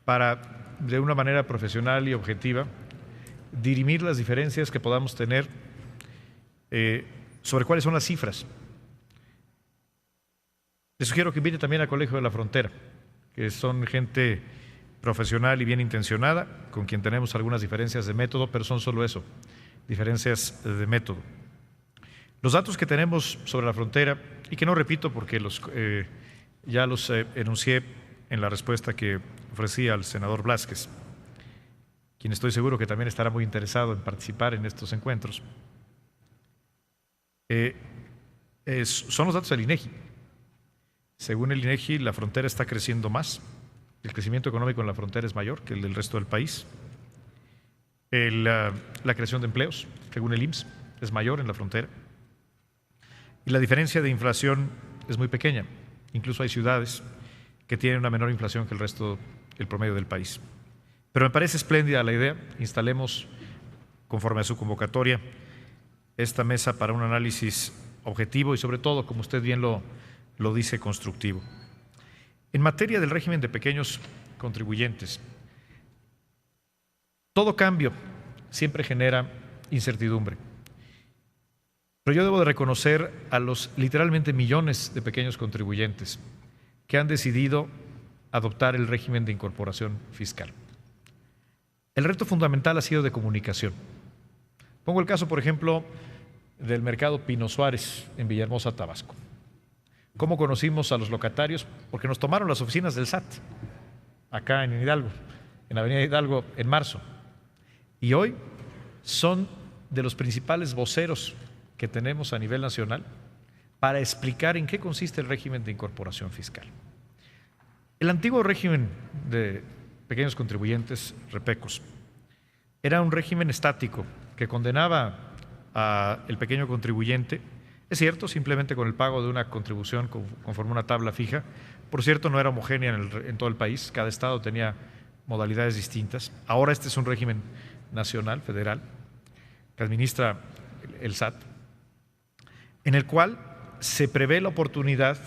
para, de una manera profesional y objetiva, dirimir las diferencias que podamos tener sobre cuáles son las cifras. Les sugiero que invite también al Colegio de la Frontera, que son gente profesional y bien intencionada, con quien tenemos algunas diferencias de método, pero son solo eso, diferencias de método. Los datos que tenemos sobre la frontera, y que no repito porque ya los enuncié en la respuesta que ofrecí al senador Blázquez, quien estoy seguro que también estará muy interesado en participar en estos encuentros, son los datos del INEGI. Según el INEGI, la frontera está creciendo más, el crecimiento económico en la frontera es mayor que el del resto del país. La creación de empleos, según el IMSS, es mayor en la frontera. Y la diferencia de inflación es muy pequeña. Incluso hay ciudades que tienen una menor inflación que el resto, el promedio del país. Pero me parece espléndida la idea. Instalemos, conforme a su convocatoria, esta mesa para un análisis objetivo y, sobre todo, como usted bien lo dice, constructivo. En materia del régimen de pequeños contribuyentes, todo cambio siempre genera incertidumbre. Pero yo debo de reconocer a los literalmente millones de pequeños contribuyentes que han decidido adoptar el régimen de incorporación fiscal. El reto fundamental ha sido de comunicación. Pongo el caso, por ejemplo, del mercado Pino Suárez en Villahermosa, Tabasco. ¿Cómo conocimos a los locatarios? Porque nos tomaron las oficinas del SAT, acá en Hidalgo, en la avenida Hidalgo, en marzo. Y hoy son de los principales voceros que tenemos a nivel nacional para explicar en qué consiste el régimen de incorporación fiscal. El antiguo régimen de pequeños contribuyentes, REPECOS, era un régimen estático que condenaba al pequeño contribuyente, es cierto, simplemente con el pago de una contribución conforme a una tabla fija. Por cierto, no era homogénea en todo el país, cada estado tenía modalidades distintas. Ahora este es un régimen nacional, federal, que administra el SAT, en el cual se prevé la oportunidad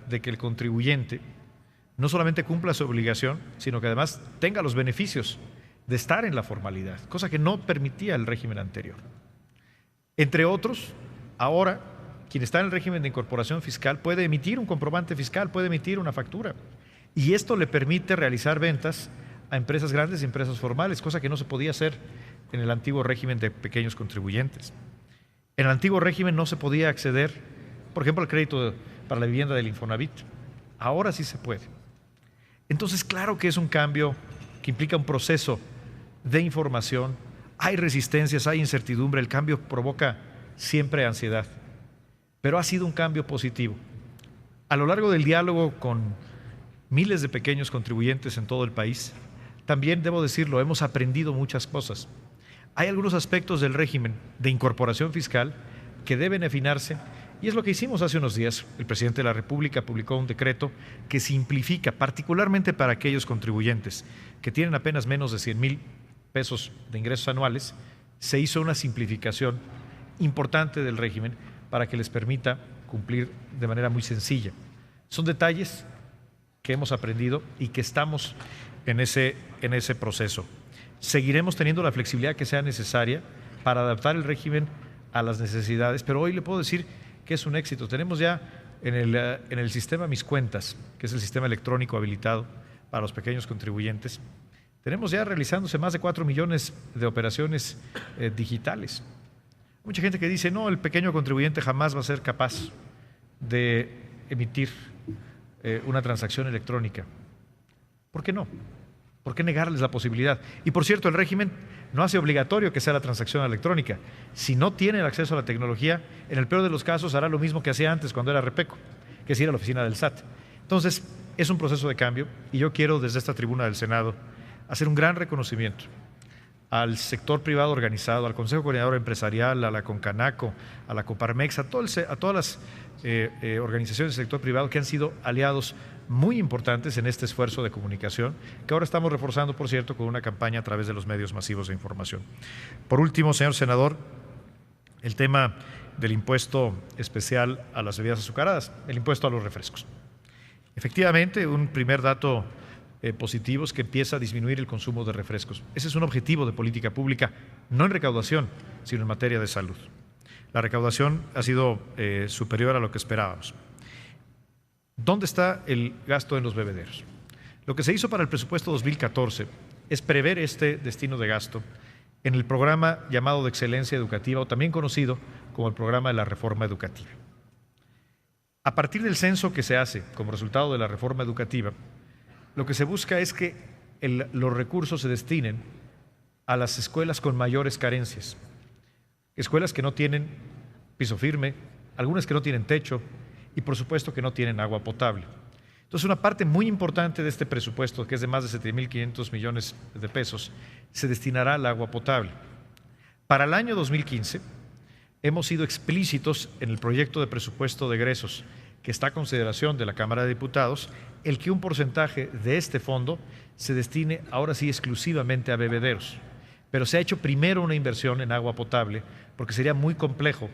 de que el contribuyente no solamente cumpla su obligación, sino que además tenga los beneficios de estar en la formalidad, cosa que no permitía el régimen anterior. Entre otros, ahora quien está en el régimen de incorporación fiscal puede emitir un comprobante fiscal, puede emitir una factura, y esto le permite realizar ventas a empresas grandes y empresas formales, cosa que no se podía hacer en el antiguo régimen de pequeños contribuyentes. En el antiguo régimen no se podía acceder, por ejemplo, al crédito para la vivienda del Infonavit. Ahora sí se puede. Entonces, claro que es un cambio que implica un proceso de información. Hay resistencias, hay incertidumbre, el cambio provoca siempre ansiedad, pero ha sido un cambio positivo. A lo largo del diálogo con miles de pequeños contribuyentes en todo el país, también debo decirlo, hemos aprendido muchas cosas. Hay algunos aspectos del régimen de incorporación fiscal que deben afinarse, y es lo que hicimos hace unos días. El presidente de la República publicó un decreto que simplifica, particularmente para aquellos contribuyentes que tienen apenas menos de 100,000 pesos de ingresos anuales. Se hizo una simplificación importante del régimen para que les permita cumplir de manera muy sencilla. Son detalles que hemos aprendido y que estamos en ese proceso. Seguiremos teniendo la flexibilidad que sea necesaria para adaptar el régimen a las necesidades, pero hoy le puedo decir que es un éxito. Tenemos ya en el sistema Mis Cuentas, que es el sistema electrónico habilitado para los pequeños contribuyentes, tenemos ya realizándose más de 4 millones de operaciones digitales. Mucha gente que dice, no, el pequeño contribuyente jamás va a ser capaz de emitir una transacción electrónica. ¿Por qué no? ¿Por qué negarles la posibilidad? Y por cierto, el régimen no hace obligatorio que sea la transacción electrónica. Si no tiene el acceso a la tecnología, en el peor de los casos hará lo mismo que hacía antes cuando era REPECO, que es ir a la oficina del SAT. Entonces, es un proceso de cambio y yo quiero desde esta tribuna del Senado hacer un gran reconocimiento al sector privado organizado, al Consejo Coordinador Empresarial, a la CONCANACO, a la Coparmex, a todas las organizaciones del sector privado que han sido aliados muy importantes en este esfuerzo de comunicación, que ahora estamos reforzando, por cierto, con una campaña a través de los medios masivos de información. Por último, señor senador, el tema del impuesto especial a las bebidas azucaradas, el impuesto a los refrescos. Efectivamente, un primer dato positivo es que empieza a disminuir el consumo de refrescos. Ese es un objetivo de política pública, no en recaudación, sino en materia de salud. La recaudación ha sido superior a lo que esperábamos. ¿Dónde está el gasto en los bebederos? Lo que se hizo para el presupuesto 2014 es prever este destino de gasto en el programa llamado de excelencia educativa, o también conocido como el programa de la reforma educativa. A partir del censo que se hace como resultado de la reforma educativa, lo que se busca es que los recursos se destinen a las escuelas con mayores carencias, escuelas que no tienen piso firme, algunas que no tienen techo y por supuesto que no tienen agua potable. Entonces, una parte muy importante de este presupuesto, que es de más de 7,500 millones de pesos, se destinará al agua potable. Para el año 2015 hemos sido explícitos en el proyecto de presupuesto de egresos que está a consideración de la Cámara de Diputados, el que un porcentaje de este fondo se destine ahora sí exclusivamente a bebederos. Pero se ha hecho primero una inversión en agua potable, porque sería muy complejo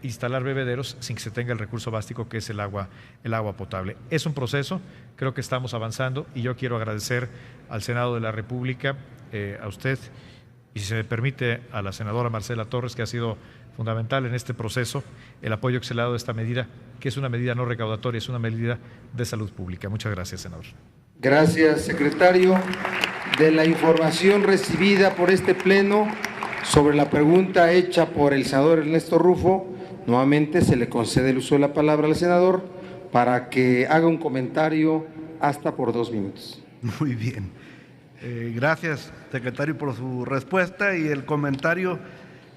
instalar bebederos sin que se tenga el recurso básico que es el agua potable. Es un proceso, creo que estamos avanzando y yo quiero agradecer al Senado de la República, a usted, Y si se me permite, a la senadora Marcela Torres, que ha sido fundamental en este proceso, el apoyo que se le ha dado a esta medida, que es una medida no recaudatoria, es una medida de salud pública. Muchas gracias, senador. Gracias, secretario. De la información recibida por este pleno sobre la pregunta hecha por el senador Ernesto Rufo, nuevamente se le concede el uso de la palabra al senador para que haga un comentario hasta por 2 minutos. Muy bien. Gracias, secretario, por su respuesta y el comentario.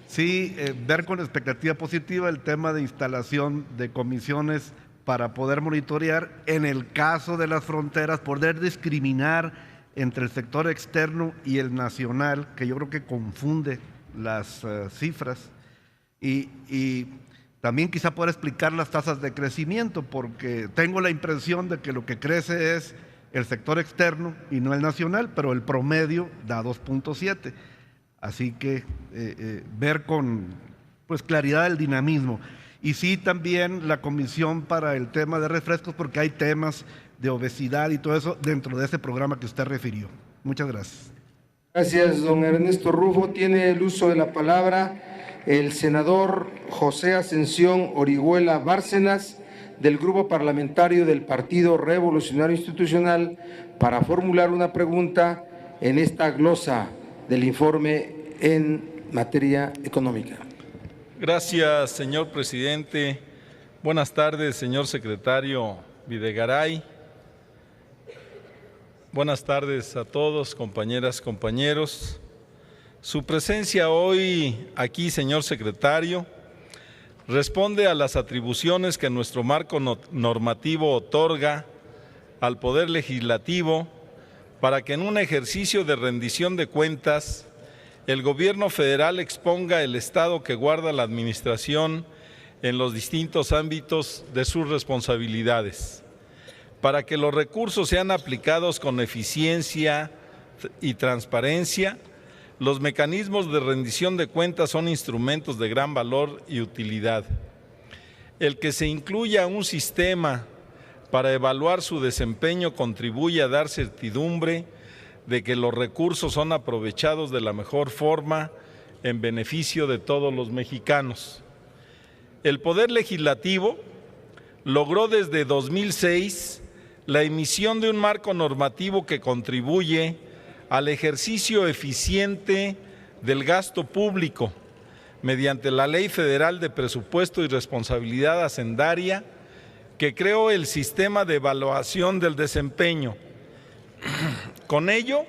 Sí, ver con expectativa positiva el tema de instalación de comisiones para poder monitorear, en el caso de las fronteras, poder discriminar entre el sector externo y el nacional, que yo creo que confunde las cifras, y también quizá poder explicar las tasas de crecimiento, porque tengo la impresión de que lo que crece es el sector externo y no el nacional, pero el promedio da 2.7. Así que ver con claridad el dinamismo. Y sí, también la comisión para el tema de refrescos, porque hay temas de obesidad y todo eso dentro de ese programa que usted refirió. Muchas gracias. Gracias, don Ernesto Rufo. Tiene el uso de la palabra el senador José Ascensión Orihuela Bárcenas, del Grupo Parlamentario del Partido Revolucionario Institucional, para formular una pregunta en esta glosa del informe en materia económica. Gracias, señor presidente. Buenas tardes, señor secretario Videgaray. Buenas tardes a todos, compañeras, compañeros. Su presencia hoy aquí, señor secretario, responde a las atribuciones que nuestro marco normativo otorga al Poder Legislativo para que en un ejercicio de rendición de cuentas el Gobierno federal exponga el estado que guarda la administración en los distintos ámbitos de sus responsabilidades, para que los recursos sean aplicados con eficiencia y transparencia. Los mecanismos de rendición de cuentas son instrumentos de gran valor y utilidad. El que se incluya un sistema para evaluar su desempeño contribuye a dar certidumbre de que los recursos son aprovechados de la mejor forma en beneficio de todos los mexicanos. El Poder Legislativo logró desde 2006 la emisión de un marco normativo que contribuye al ejercicio eficiente del gasto público mediante la Ley Federal de Presupuesto y Responsabilidad Hacendaria, que creó el sistema de evaluación del desempeño. Con ello,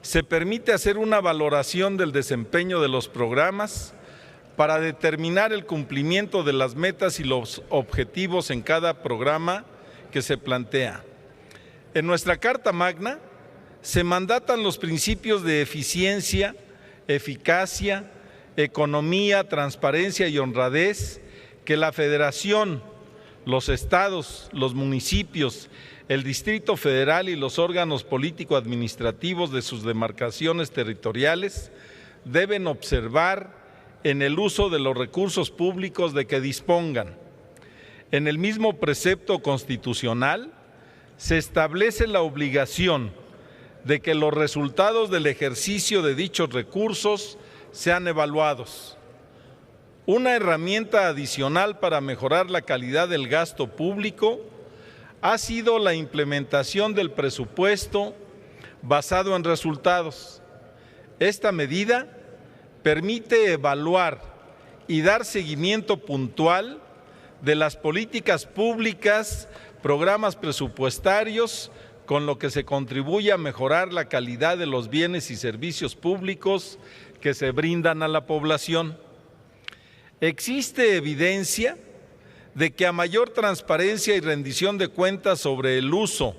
se permite hacer una valoración del desempeño de los programas para determinar el cumplimiento de las metas y los objetivos en cada programa que se plantea. En nuestra Carta Magna se mandatan los principios de eficiencia, eficacia, economía, transparencia y honradez que la Federación, los estados, los municipios, el Distrito Federal y los órganos político-administrativos de sus demarcaciones territoriales deben observar en el uso de los recursos públicos de que dispongan. En el mismo precepto constitucional se establece la obligación de que los resultados del ejercicio de dichos recursos sean evaluados. Una herramienta adicional para mejorar la calidad del gasto público ha sido la implementación del presupuesto basado en resultados. Esta medida permite evaluar y dar seguimiento puntual de las políticas públicas, programas presupuestarios, con lo que se contribuye a mejorar la calidad de los bienes y servicios públicos que se brindan a la población. Existe evidencia de que a mayor transparencia y rendición de cuentas sobre el uso,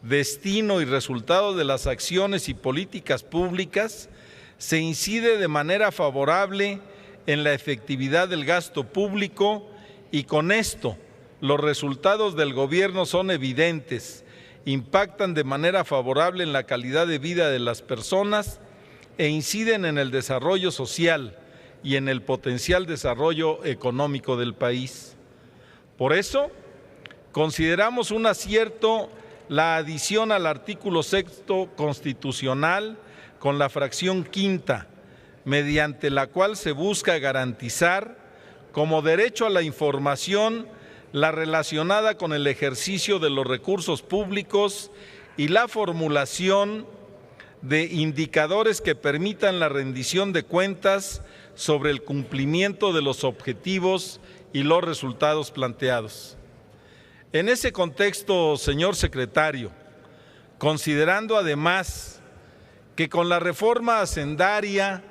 destino y resultado de las acciones y políticas públicas, se incide de manera favorable en la efectividad del gasto público y con esto los resultados del gobierno son evidentes, impactan de manera favorable en la calidad de vida de las personas e inciden en el desarrollo social y en el potencial desarrollo económico del país. Por eso, consideramos un acierto la adición al artículo 6º constitucional con la fracción quinta, mediante la cual se busca garantizar como derecho a la información la relacionada con el ejercicio de los recursos públicos y la formulación de indicadores que permitan la rendición de cuentas sobre el cumplimiento de los objetivos y los resultados planteados. En ese contexto, señor secretario, considerando además que con la reforma hacendaria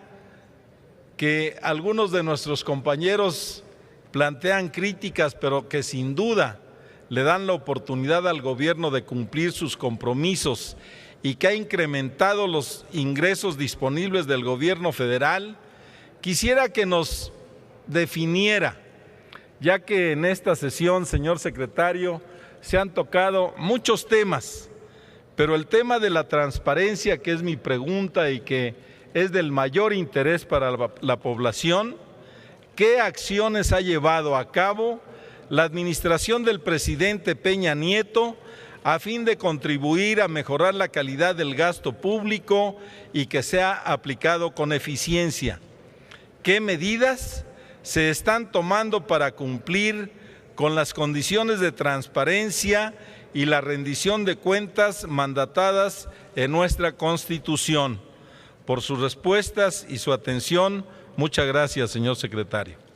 que algunos de nuestros compañeros plantean críticas, pero que sin duda le dan la oportunidad al gobierno de cumplir sus compromisos y que ha incrementado los ingresos disponibles del gobierno federal, quisiera que nos definiera, ya que en esta sesión, señor secretario, se han tocado muchos temas, pero el tema de la transparencia, que es mi pregunta y que es del mayor interés para la población, ¿qué acciones ha llevado a cabo la administración del presidente Peña Nieto a fin de contribuir a mejorar la calidad del gasto público y que sea aplicado con eficiencia? ¿Qué medidas se están tomando para cumplir con las condiciones de transparencia y la rendición de cuentas mandatadas en nuestra Constitución? Por sus respuestas y su atención, muchas gracias, señor secretario.